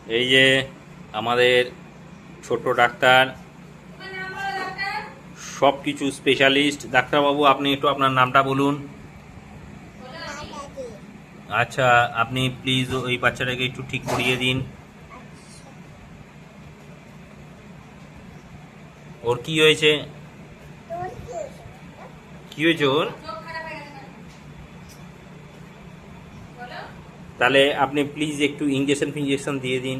এই যে আমাদের ছোট্ট ডাক্তার, সব কিছু স্পেশালিস্ট ডাক্তারবাবু। আপনি একটু আপনার নামটা বলুন। আচ্ছা, আপনি প্লিজ ওই বাচ্চাটাকে একটু ঠিক করিয়ে দিন। ওর কি হয়েছে? কি হয়েছে ওর? তাহলে আপনি প্লিজ একটু ইঞ্জেকশন ফিঞ্জেকশন দিয়ে দিন।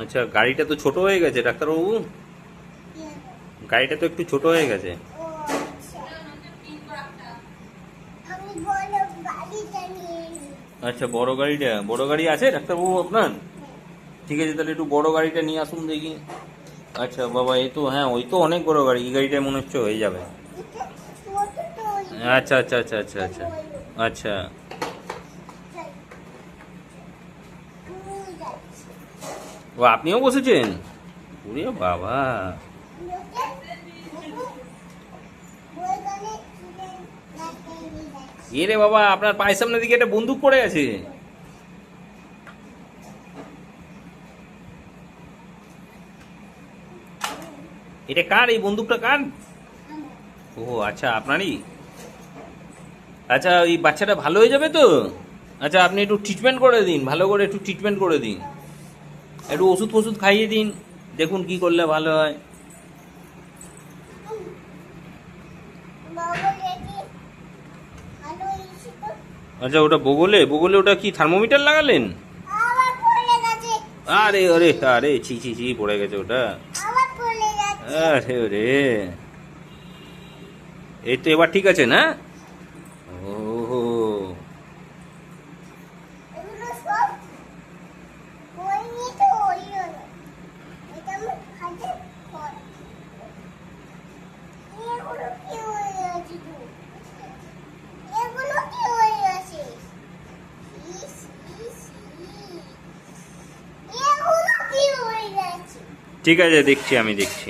আচ্ছা, গাড়িটা তো ছোট হয়ে গেছে ডাক্তারবাবু, গাড়িটা তো একটু ছোট হয়ে গেছে। আচ্ছা, বড় গাড়িটা, বড় গাড়ি আছে ডাক্তারবাবু আপনার? ঠিক আছে, তাহলে একটু বড় গাড়িটা নিয়ে আসুন দেখি। আচ্ছা বাবা, এই তো, হ্যাঁ ওই তো অনেক বড় গাড়ি, এই গাড়িটা মনে হচ্ছে হয়ে যাবে। আচ্ছা আচ্ছা আচ্ছা আচ্ছা আচ্ছা আচ্ছা। ও, আপনিও বসেছেন? ওরে বাবা, এ রে বাবা, আপনার পায়ের সামনের দিকে একটা বন্দুক পড়ে আছে। এটা কার? এই বন্দুকটা কার? ও আচ্ছা, আপনারই। আচ্ছা, ওই বাচ্চাটা ভালো হয়ে যাবে তো? আচ্ছা, আপনি একটু ট্রিটমেন্ট করে দিন, ভালো করে একটু ট্রিটমেন্ট করে দিন, একটু ওষুধ ফষুধ খাইয়ে দিন, দেখুন কি করলে ভালো হয়। আচ্ছা, ওটা বগলে, বগলে ওটা কি থার্মোমিটার লাগালেন? আরে আরে আরে, ছি ছি ছি, পড়ে গেছে ওটা। আরে ওরে, এই তো এবার ঠিক আছে না? ও, ঠিক আছে, দেখছি, আমি দেখছি।